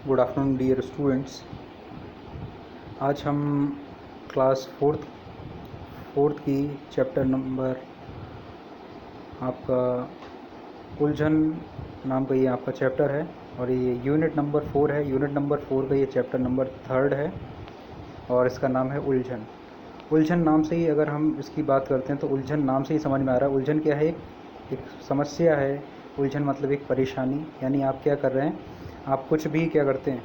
Good afternoon dear students. आज हम class fourth की चैप्टर नंबर आपका उलझन नाम का ये आपका चैप्टर है और ये यूनिट नंबर 4 है। यूनिट नंबर 4 का ये चैप्टर नंबर 3 है और इसका नाम है उलझन। उलझन नाम से ही अगर हम इसकी बात करते हैं तो उलझन नाम से ही समझ में आ रहा है उलझन क्या है। एक समस्या है। उलझन मतलब एक परेशानी, यानी आप क्या कर रहे हैं, आप कुछ भी क्या करते हैं,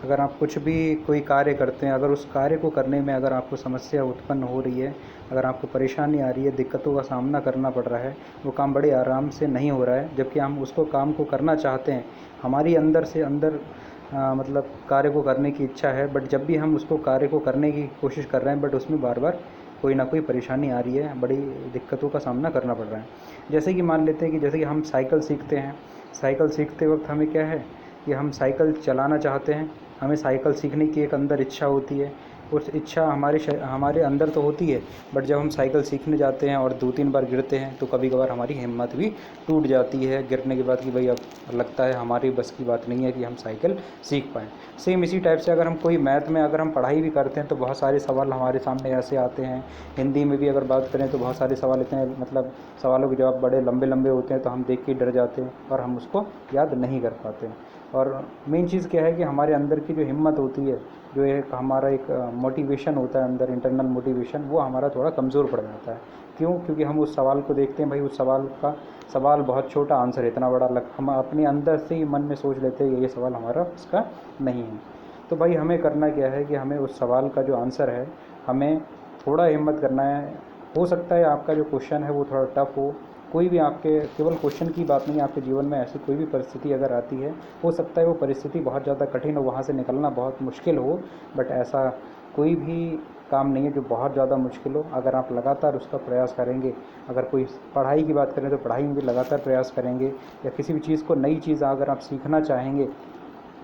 अगर आप कुछ भी कोई कार्य करते हैं, अगर उस कार्य को करने में अगर आपको समस्या उत्पन्न हो रही है, अगर आपको परेशानी आ रही है, दिक्कतों का सामना करना पड़ रहा है, वो काम बड़े आराम से नहीं हो रहा है, जबकि हम उसको काम को करना चाहते हैं, हमारी अंदर से अंदर मतलब कार्य को करने की इच्छा है, बट जब भी हम उसको कार्य को करने की कोशिश कर रहे हैं बट उसमें बार बार कोई ना कोई परेशानी आ रही है, बड़ी दिक्कतों का सामना करना पड़ रहा है। जैसे कि मान लेते हैं कि जैसे कि हम साइकिल सीखते हैं, साइकिल सीखते वक्त हमें क्या है कि हम साइकिल चलाना चाहते हैं, हमें साइकिल सीखने की एक अंदर इच्छा होती है। उस इच्छा हमारे अंदर तो होती है, बट जब हम साइकिल सीखने जाते हैं और 2-3 बार गिरते हैं तो कभी कभार हमारी हिम्मत भी टूट जाती है गिरने के बाद कि भाई अब लगता है हमारी बस की बात नहीं है कि हम साइकिल सीख पाएँ। सेम इसी टाइप से अगर हम कोई मैथ में अगर हम पढ़ाई भी करते हैं तो बहुत सारे सवाल हमारे सामने ऐसे आते हैं। हिंदी में भी अगर बात करें तो बहुत सारे सवाल इतने मतलब सवालों के जवाब बड़े लंबे लंबे होते हैं तो हम देख के डर जाते हैं और हम उसको याद नहीं कर पाते हैं। और मेन चीज़ क्या है कि हमारे अंदर की जो हिम्मत होती है, जो एक हमारा एक मोटिवेशन होता है अंदर, इंटरनल मोटिवेशन, वो हमारा थोड़ा कमज़ोर पड़ जाता है। क्यों? क्योंकि हम उस सवाल को देखते हैं, भाई उस सवाल बहुत छोटा, आंसर इतना बड़ा, हम अपने अंदर से ही मन में सोच लेते हैं ये सवाल हमारा इसका नहीं है। तो भाई हमें करना क्या है कि हमें उस सवाल का जो आंसर है, हमें थोड़ा हिम्मत करना है। हो सकता है आपका जो क्वेश्चन है वो थोड़ा टफ कोई भी आपके केवल क्वेश्चन की बात नहीं, आपके जीवन में ऐसी कोई भी परिस्थिति अगर आती है, हो सकता है वो परिस्थिति बहुत ज़्यादा कठिन हो, वहाँ से निकलना बहुत मुश्किल हो, बट ऐसा कोई भी काम नहीं है जो बहुत ज़्यादा मुश्किल हो। अगर आप लगातार उसका प्रयास करेंगे, अगर कोई पढ़ाई की बात करें तो पढ़ाई में भी लगातार प्रयास करेंगे, या किसी भी चीज़ को, नई चीज़ अगर आप सीखना चाहेंगे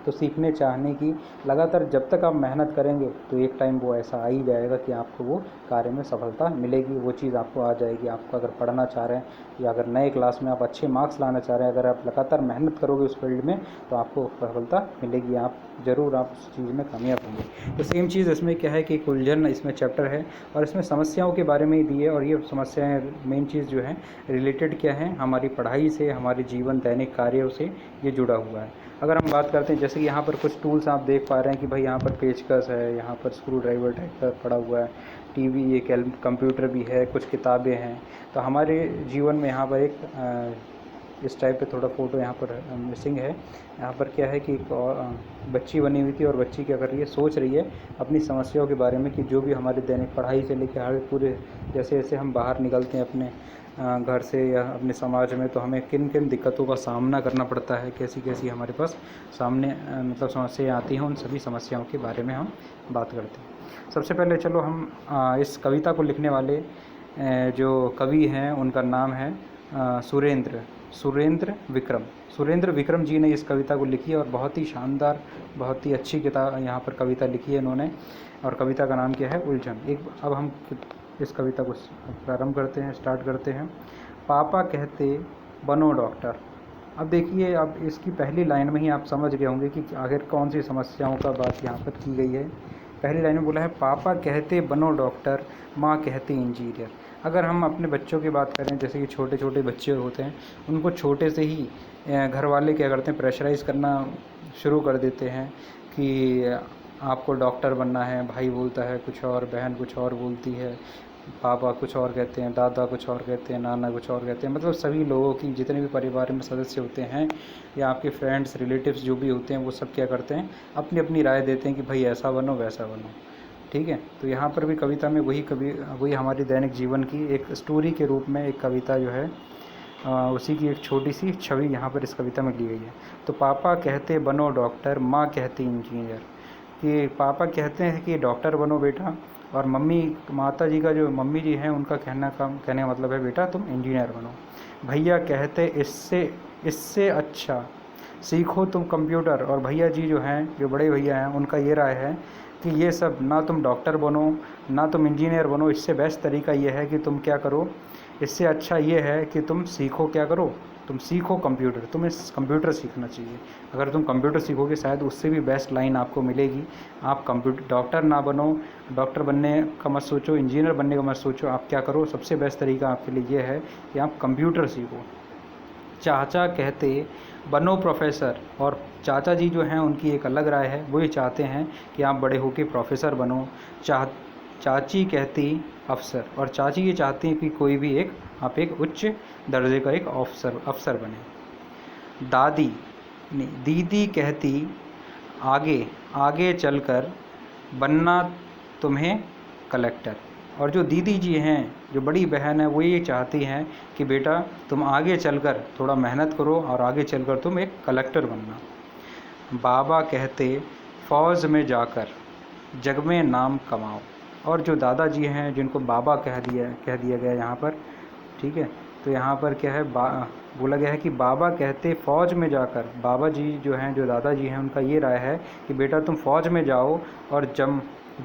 तो सीखने चाहने की लगातार जब तक आप मेहनत करेंगे तो एक टाइम वो ऐसा आ ही जाएगा कि आपको वो कार्य में सफलता मिलेगी, वो चीज़ आपको आ जाएगी। आपको अगर पढ़ना चाह रहे हैं या अगर नए क्लास में आप अच्छे मार्क्स लाना चाह रहे हैं, अगर आप लगातार मेहनत करोगे उस फील्ड में तो आपको सफलता मिलेगी, आप ज़रूर आप उस चीज़ में कामयाब होंगे। तो सेम चीज़ इसमें क्या है कि उलझन इसमें चैप्टर है और इसमें समस्याओं के बारे में ही दी है, और ये समस्याएँ मेन चीज़ जो है रिलेटेड क्या है, हमारी पढ़ाई से, हमारे जीवन दैनिक कार्यों से ये जुड़ा हुआ है। अगर हम बात करते हैं जैसे कि यहाँ पर कुछ टूल्स आप देख पा रहे हैं कि भाई यहाँ पर पेचकस है, यहाँ पर स्क्रू ड्राइवर टाइप का पड़ा हुआ है, टीवी, एक कंप्यूटर भी है, कुछ किताबें हैं। तो हमारे जीवन में यहाँ पर एक इस टाइप पे थोड़ा फ़ोटो यहाँ पर मिसिंग है। यहाँ पर क्या है कि एक बच्ची बनी हुई थी और बच्ची क्या कर रही है, सोच रही है अपनी समस्याओं के बारे में कि जो भी हमारे दैनिक पढ़ाई से लेकर हर पूरे जैसे जैसे हम बाहर निकलते हैं अपने घर से या अपने समाज में, तो हमें किन किन दिक्कतों का सामना करना पड़ता है, कैसी कैसी हमारे पास सामने मतलब समस्याएं आती हैं, उन सभी समस्याओं के बारे में हम बात करते हैं। सबसे पहले चलो हम इस कविता को लिखने वाले जो कवि हैं उनका नाम है सुरेंद्र विक्रम जी ने इस कविता को लिखी है और बहुत ही शानदार, बहुत ही अच्छी किताब यहाँ पर कविता लिखी है इन्होंने, और कविता का नाम क्या है, उलझन। अब हम इस कविता को प्रारंभ करते हैं, स्टार्ट करते हैं। पापा कहते बनो डॉक्टर। अब देखिए, अब इसकी पहली लाइन में ही आप समझ गए होंगे कि आखिर कौन सी समस्याओं का बात यहाँ पर की गई है। पहली लाइन में बोला है पापा कहते बनो डॉक्टर, माँ कहती इंजीनियर। अगर हम अपने बच्चों की बात करें, जैसे कि छोटे छोटे बच्चे होते हैं, उनको छोटे से ही घर वाले क्या करते हैं, प्रेशराइज़ करना शुरू कर देते हैं कि आपको डॉक्टर बनना है। भाई बोलता है कुछ और, बहन कुछ और बोलती है, पापा कुछ और कहते हैं, दादा कुछ और कहते हैं, नाना कुछ और कहते हैं। मतलब सभी लोगों की, जितने भी परिवार में सदस्य होते हैं या आपके फ्रेंड्स रिलेटिव्स जो भी होते हैं, वो सब क्या करते हैं, अपनी अपनी राय देते हैं कि भाई ऐसा बनो वैसा बनो। ठीक है, तो यहाँ पर भी कविता में वही हमारी दैनिक जीवन की एक स्टोरी के रूप में एक कविता जो है उसी की एक छोटी सी छवि यहाँ पर इस कविता में ली गई है। तो पापा कहते बनो डॉक्टर, माँ कहती इंजीनियर, कि पापा कहते हैं कि डॉक्टर बनो बेटा, और माता जी का जो मम्मी जी हैं उनका कहने का मतलब है बेटा तुम इंजीनियर बनो। भैया कहते इससे अच्छा सीखो तुम कंप्यूटर, और भैया जी जो हैं, जो बड़े भैया हैं, उनका ये राय है कि ये सब ना तुम डॉक्टर बनो ना तुम इंजीनियर बनो, इससे बेस्ट तरीका ये है कि तुम क्या करो, इससे अच्छा ये है कि तुम सीखो क्या करो, तुम सीखो कंप्यूटर, तुम्हें कंप्यूटर सीखना चाहिए। अगर तुम कंप्यूटर सीखोगे शायद उससे भी बेस्ट लाइन आपको मिलेगी। आप कंप्यूटर डॉक्टर ना बनो, डॉक्टर बनने का मत सोचो, इंजीनियर बनने का मत सोचो, आप क्या करो, सबसे बेस्ट तरीका आपके लिए ये है कि आप कंप्यूटर सीखो। चाचा कहते बनो प्रोफेसर, और चाचा जी जो हैं उनकी एक अलग राय है, वो ये चाहते हैं कि आप बड़े होकर प्रोफेसर बनो। चाची कहती अफसर, और चाची ये चाहती हैं कि कोई भी आप एक उच्च दर्जे का एक अफसर बने। दीदी कहती आगे आगे चलकर बनना तुम्हें कलेक्टर, और जो दीदी जी हैं, जो बड़ी बहन है, वो ये चाहती हैं कि बेटा तुम आगे चलकर थोड़ा मेहनत करो और आगे चलकर तुम एक कलेक्टर बनना। बाबा कहते फ़ौज में जाकर जग में नाम कमाओ, और जो दादाजी हैं जिनको बाबा कह दिया गया यहाँ पर, ठीक है, तो यहाँ पर क्या है, बोला गया है कि बाबा कहते फ़ौज में जाकर, बाबा जी जो हैं, जो दादाजी हैं, उनका ये राय है कि बेटा तुम फ़ौज में जाओ और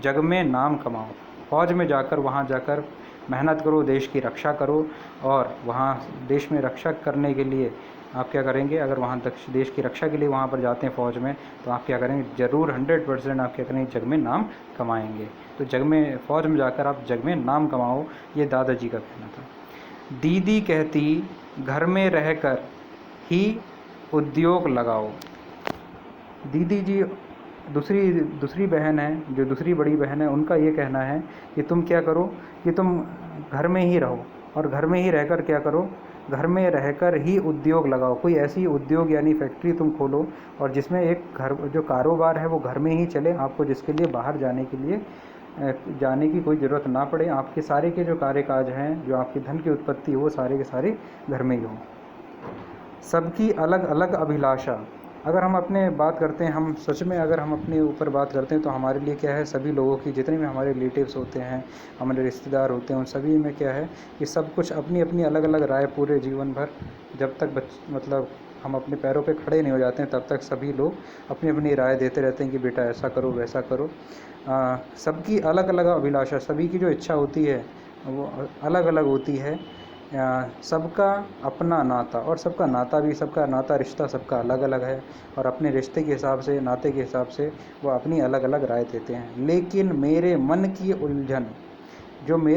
जग में नाम कमाओ। फ़ौज में जाकर, वहाँ जाकर मेहनत करो, देश की रक्षा करो, और वहाँ देश में रक्षा करने के लिए आप क्या करेंगे, अगर वहाँ देश की रक्षा के लिए वहाँ पर जाते हैं फ़ौज में, तो आप क्या करेंगे, ज़रूर 100% आप क्या करेंगे, जग में नाम कमाएंगे। तो जग में, फ़ौज में जाकर आप जग में नाम कमाओ, ये दादाजी का कहना था। दीदी कहती घर में रहकर ही उद्योग लगाओ। दीदी जी दूसरी बहन है, जो दूसरी बड़ी बहन है, उनका ये कहना है कि तुम क्या करो, कि तुम घर में ही रहो, और घर में ही रहकर क्या करो, घर में रहकर ही उद्योग लगाओ। कोई ऐसी उद्योग यानी फैक्ट्री तुम खोलो, और जिसमें एक घर जो कारोबार है वो घर में ही चले, आपको जिसके लिए बाहर जाने की कोई ज़रूरत ना पड़े। आपके सारे के जो कार्यकाज हैं, जो आपकी धन की उत्पत्ति हो, सारे के सारे घर में ही हों। सबकी अलग अलग अभिलाषा। अगर हम अपने बात करते हैं, हम सच में अगर हम अपने ऊपर बात करते हैं, तो हमारे लिए क्या है, सभी लोगों की, जितने भी हमारे रिलेटिव्स होते हैं, हमारे रिश्तेदार होते हैं, उन सभी में क्या है कि सब कुछ अपनी अपनी अलग अलग राय, पूरे जीवन भर जब तक मतलब हम अपने पैरों पे खड़े नहीं हो जाते हैं, तब तक सभी लोग अपनी अपनी राय देते रहते हैं कि बेटा ऐसा करो, वैसा करो। सबकी अलग अलग अभिलाषा, सभी की जो इच्छा होती है वो अलग अलग होती है। सबका अपना नाता, और सबका नाता रिश्ता सबका अलग अलग है, और अपने रिश्ते के हिसाब से, नाते के हिसाब से वो अपनी अलग अलग राय देते हैं। लेकिन मेरे मन की उलझन,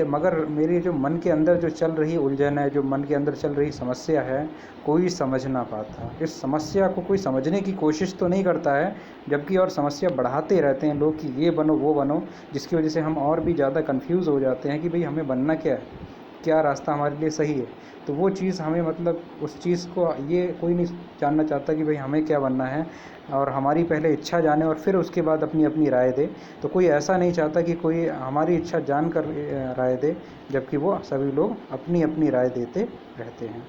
मगर मेरे जो मन के अंदर जो चल रही उलझन है, जो मन के अंदर चल रही समस्या है, कोई समझ ना पाता। इस समस्या को कोई समझने की कोशिश तो नहीं करता है, जबकि और समस्या बढ़ाते रहते हैं लोग कि ये बनो, वो बनो, जिसकी वजह से हम और भी ज़्यादा कंफ्यूज हो जाते हैं कि भाई हमें बनना क्या है, क्या रास्ता हमारे लिए सही है। तो वो चीज़ हमें, मतलब उस चीज़ को ये कोई नहीं जानना चाहता कि भाई हमें क्या बनना है, और हमारी पहले इच्छा जाने और फिर उसके बाद अपनी अपनी राय दे। तो कोई ऐसा नहीं चाहता कि कोई हमारी इच्छा जानकर राय दे, जबकि वो सभी लोग अपनी अपनी राय देते रहते हैं।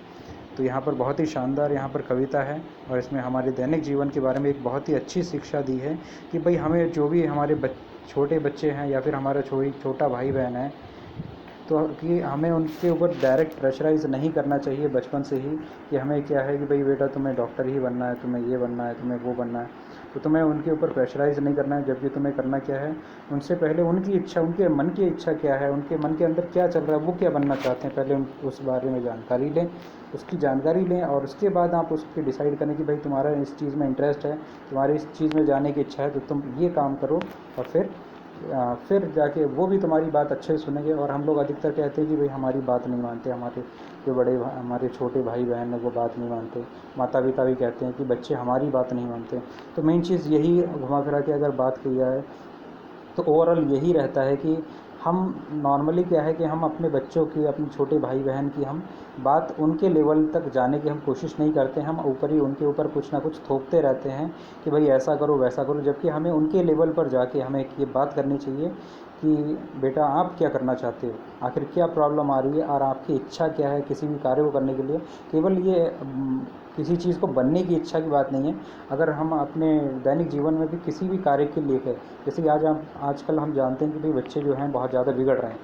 तो यहाँ पर बहुत ही शानदार यहाँ पर कविता है, और इसमें हमारे दैनिक जीवन के बारे में एक बहुत ही अच्छी शिक्षा दी है कि भाई हमें जो भी हमारे छोटे बच्चे हैं, या फिर हमारा छोटा भाई बहन है, तो कि हमें उनके ऊपर डायरेक्ट प्रेशराइज़ नहीं करना चाहिए बचपन से ही, कि हमें क्या है कि भाई बेटा तुम्हें डॉक्टर ही बनना है, तुम्हें ये बनना है, तुम्हें वो बनना है। तो तुम्हें उनके ऊपर प्रेशराइज़ नहीं करना है, जबकि तुम्हें करना क्या है, उनसे पहले उनकी इच्छा, उनके मन की इच्छा क्या है, उनके मन के अंदर क्या चल रहा है, वो क्या बनना चाहते हैं, पहले उस बारे में जानकारी लें, उसकी जानकारी लें, और उसके बाद आप उसके डिसाइड करें कि भाई तुम्हारा इस चीज़ में इंटरेस्ट है, तुम्हारी इस चीज़ में जाने की इच्छा है, तो तुम ये काम करो, और फिर जाके वो भी तुम्हारी बात अच्छे से सुनेंगे। और हम लोग अधिकतर कहते हैं कि भाई हमारी बात नहीं मानते, हमारे जो हमारे छोटे भाई बहन हैं वो बात नहीं मानते, माता पिता भी कहते हैं कि बच्चे हमारी बात नहीं मानते। तो मेन चीज़ यही घुमा फिरा के अगर बात की जाए, तो ओवरऑल यही रहता है कि हम नॉर्मली क्या है कि हम अपने बच्चों की, अपने छोटे भाई बहन की हम बात उनके लेवल तक जाने की हम कोशिश नहीं करते, हम ऊपर ही उनके ऊपर कुछ ना कुछ थोपते रहते हैं कि भाई ऐसा करो, वैसा करो, जबकि हमें उनके लेवल पर जाके हमें ये बात करनी चाहिए कि बेटा आप क्या करना चाहते हो, आखिर क्या प्रॉब्लम आ रही है, और आपकी इच्छा क्या है किसी भी कार्य को करने के लिए। केवल ये किसी चीज़ को बनने की इच्छा की बात नहीं है। अगर हम अपने दैनिक जीवन में भी किसी भी कार्य के लिए, जैसे कि आजकल हम जानते हैं कि भाई बच्चे जो हैं बहुत ज़्यादा बिगड़ रहे हैं,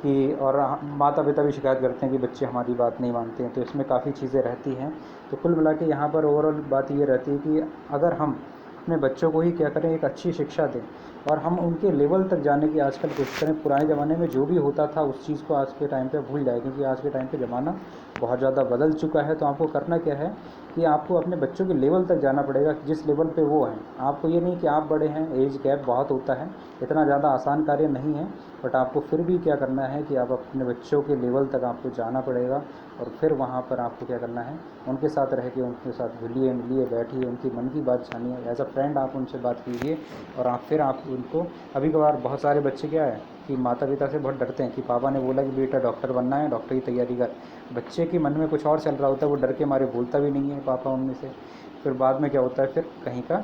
कि और माता पिता भी शिकायत करते हैं कि बच्चे हमारी बात नहीं मानते हैं। तो इसमें काफ़ी चीज़ें रहती हैं। तो कुल मिला के यहाँ पर ओवरऑल बात ये रहती है कि अगर हम अपने बच्चों को ही क्या करें, एक अच्छी शिक्षा दें और हम उनके लेवल तक जाने की आजकल कोशिश करें। पुराने ज़माने में जो भी होता था उस चीज़ को आज के टाइम पे भूल जाए, क्योंकि आज के टाइम पे ज़माना बहुत ज़्यादा बदल चुका है। तो आपको करना क्या है कि आपको अपने बच्चों के लेवल तक जाना पड़ेगा, जिस लेवल पे वो हैं। आपको ये नहीं कि आप बड़े हैं, एज गैप बहुत होता है, इतना ज़्यादा आसान कार्य नहीं है, बट आपको फिर भी क्या करना है कि आप अपने बच्चों के लेवल तक आपको जाना पड़ेगा और फिर वहाँ पर आपको क्या करना है, उनके साथ रह के उनके साथ घुलिए मिलिए बैठिए, उनकी मन की बात जानिए, एज अ फ्रेंड आप उनसे बात कीजिए। और आप उनको, कभी कभार बहुत सारे बच्चे क्या है कि माता पिता से बहुत डरते हैं कि पापा ने बोला कि बेटा डॉक्टर बनना है, डॉक्टर की तैयारी कर। बच्चे के मन में कुछ और चल रहा होता है, वो डर के मारे बोलता भी नहीं है पापा मम्मी से। फिर बाद में क्या होता है, फिर कहीं का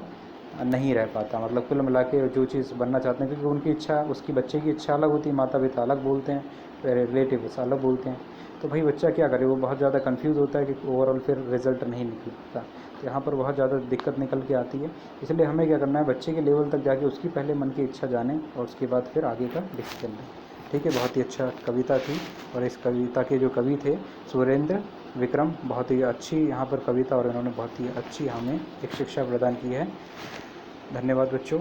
नहीं रह पाता। मतलब कुल मिला के जो चीज़ बनना चाहते हैं, क्योंकि उनकी इच्छा, उसकी बच्चे की इच्छा अलग होती है, माता पिता अलग बोलते हैं, रिलेटिव्स अलग बोलते हैं। तो भाई बच्चा क्या करे, वो बहुत ज़्यादा कंफ्यूज होता है कि ओवरऑल फिर रिज़ल्ट नहीं निकल पाता। तो यहाँ पर बहुत ज़्यादा दिक्कत निकल के आती है। इसलिए हमें क्या करना है, बच्चे के लेवल तक जाके उसकी पहले मन की इच्छा जाने और उसके बाद फिर आगे का डिसीजन लें। ठीक है, बहुत ही अच्छा कविता थी। और इस कविता के जो कवि थे सुरेंद्र विक्रम, बहुत ही अच्छी यहाँ पर कविता, और इन्होंने बहुत ही अच्छी हमें एक शिक्षा प्रदान की है। धन्यवाद बच्चों।